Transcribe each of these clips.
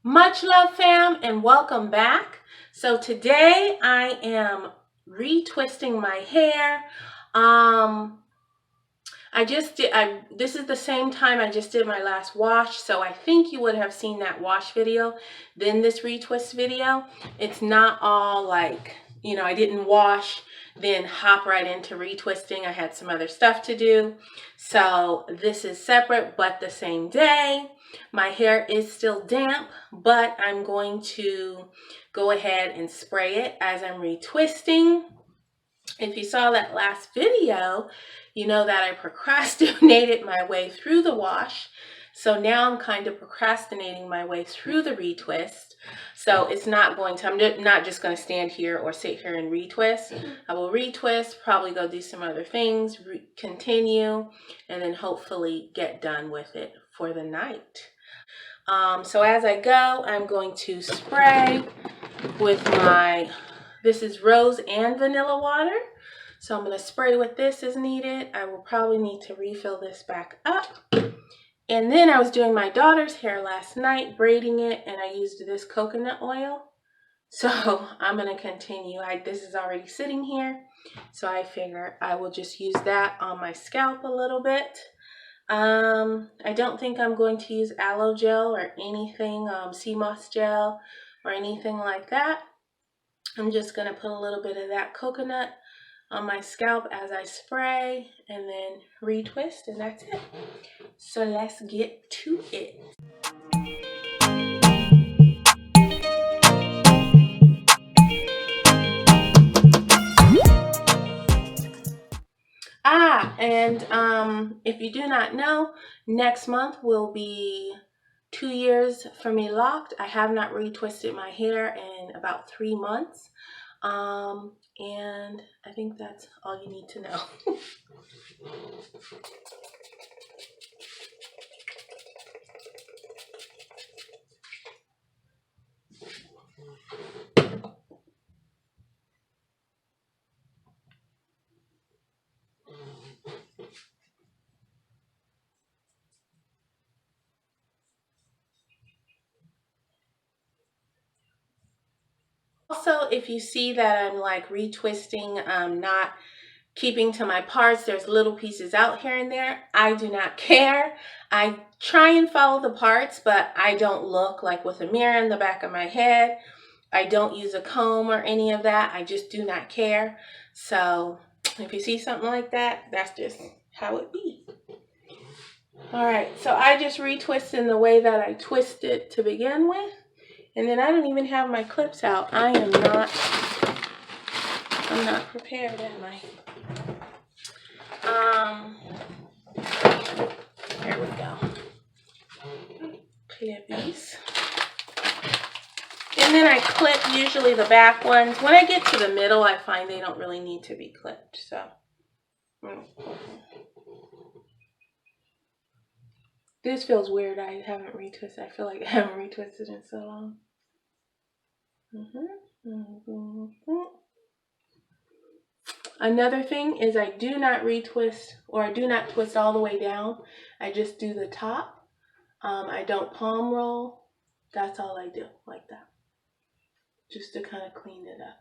Much love, fam, and welcome back. So today I am retwisting my hair. This is the same time I just did my last wash, so I think you would have seen that wash video, then this retwist video. It's not all like, I didn't wash, then hop right into retwisting. I had some other stuff to do. So this is separate, but the same day. My hair is still damp, but I'm going to go ahead and spray it as I'm retwisting. If you saw that last video, you know that I procrastinated my way through the wash. So now I'm kind of procrastinating my way through the retwist. So it's not going to, I'm not just going to stand here or sit here and retwist. I will retwist, probably go do some other things, continue, and then hopefully get done with it for the night. So as I go, I'm going to spray with this is rose and vanilla water. So I'm going to spray with this as needed. I will probably need to refill this back up. And then I was doing my daughter's hair last night, braiding it, and I used this coconut oil. So I'm going to continue. This is already sitting here, so I figure I will just use that on my scalp a little bit. I don't think I'm going to use aloe gel or anything, sea moss gel or anything like that. I'm just going to put a little bit of that coconut on my scalp as I spray and then retwist, and that's it. So let's get to it. And if you do not know, next month will be 2 years for me locked. I have not retwisted my hair in about 3 months. And I think that's all you need to know. Also, if you see that I'm like retwisting, not keeping to my parts, there's little pieces out here and there, I do not care. I try and follow the parts, but I don't look like with a mirror in the back of my head. I don't use a comb or any of that. I just do not care. So if you see something like that, that's just how it be. All right, so I just retwist in the way that I twisted to begin with. And then I don't even have my clips out. I'm not prepared, am I? Here we go. Clippies. And then I clip usually the back ones. When I get to the middle, I find they don't really need to be clipped. So this feels weird. I haven't retwisted. I feel like I haven't retwisted in so long. Another thing is I do not retwist, or I do not twist all the way down. I just do the top. I don't palm roll. That's all I do, like that. Just to kind of clean it up.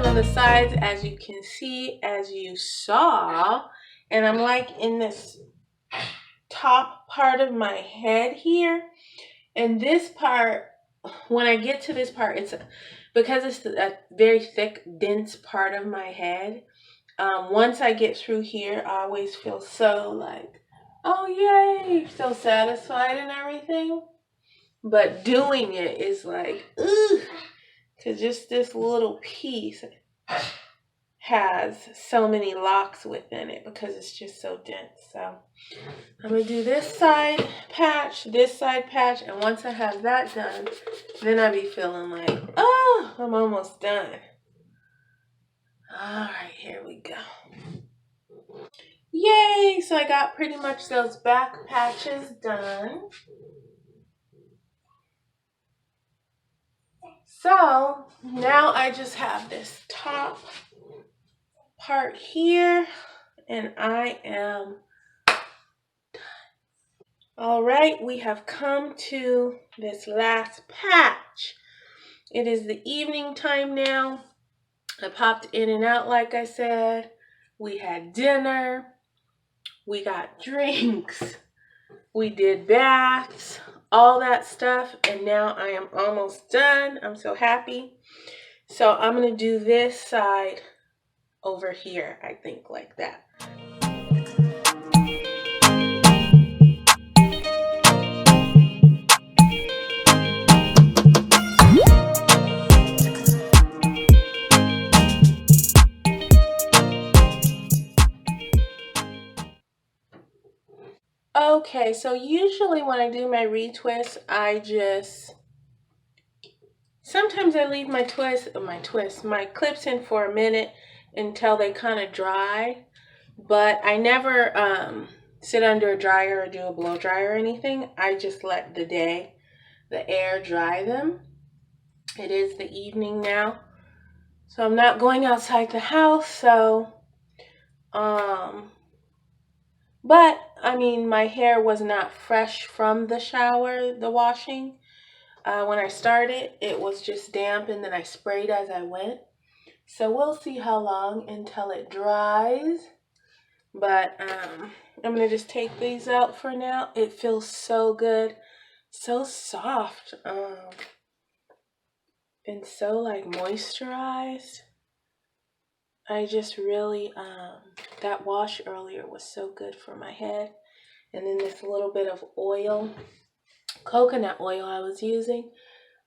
on the sides, as you can see, as you saw. And I'm like in this top part of my head here. And this part, when I get to this part, it's because it's a very thick, dense part of my head. Once I get through here, I always feel so like, oh yay, so satisfied and everything. But doing it is like, ugh, because just this little piece has so many locks within it because it's just so dense. So I'm going to do this side patch, and once I have that done, then I'll be feeling like, oh, I'm almost done. All right, here we go. Yay! So I got pretty much those back patches done. So now I just have this top part here, and I am done. All right, we have come to this last patch. It is the evening time now. I popped in and out, like I said. We had dinner. We got drinks. We did baths, all that stuff. And now I am almost done. I'm so happy. So I'm going to do this side over here, I think, like that. Okay, so usually when I do my retwist, sometimes I leave my clips in for a minute until they kind of dry, but I never sit under a dryer or do a blow dry or anything. I just let the air dry them. It is the evening now, so I'm not going outside the house, so but I mean, my hair was not fresh from the shower, the washing. When I started, it was just damp, and then I sprayed as I went. So we'll see how long until it dries. But I'm going to just take these out for now. It feels so good, so soft, and so like moisturized. I just really, that wash earlier was so good for my head. And then this little bit of oil, coconut oil I was using,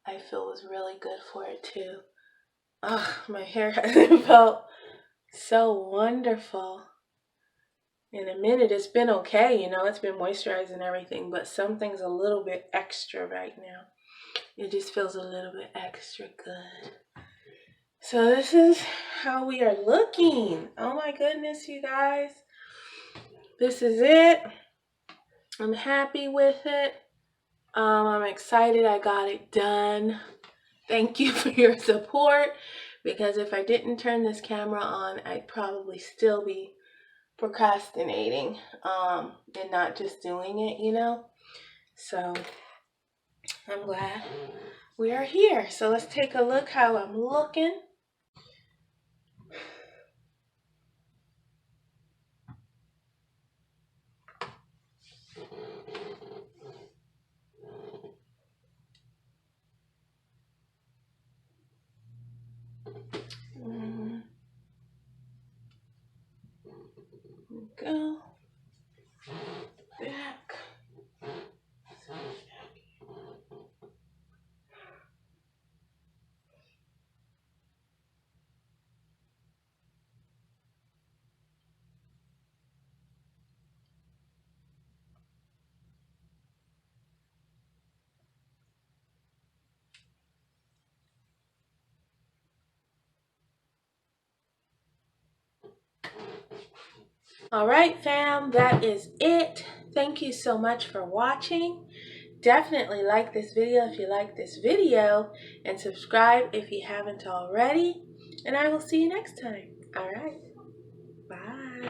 I feel was really good for it too. My hair hasn't felt so wonderful in a minute. It's been okay, it's been moisturized and everything, but something's a little bit extra right now. It just feels a little bit extra good. So this is how we are looking. Oh my goodness, you guys. This is it. I'm happy with it. I'm excited I got it done. Thank you for your support, because if I didn't turn this camera on, I'd probably still be procrastinating and not just doing it, So I'm glad we are here. So let's take a look how I'm looking. Go back. All right, fam, that is it. Thank you so much for watching. Definitely like this video if you like this video, and subscribe if you haven't already. And I will see you next time. All right.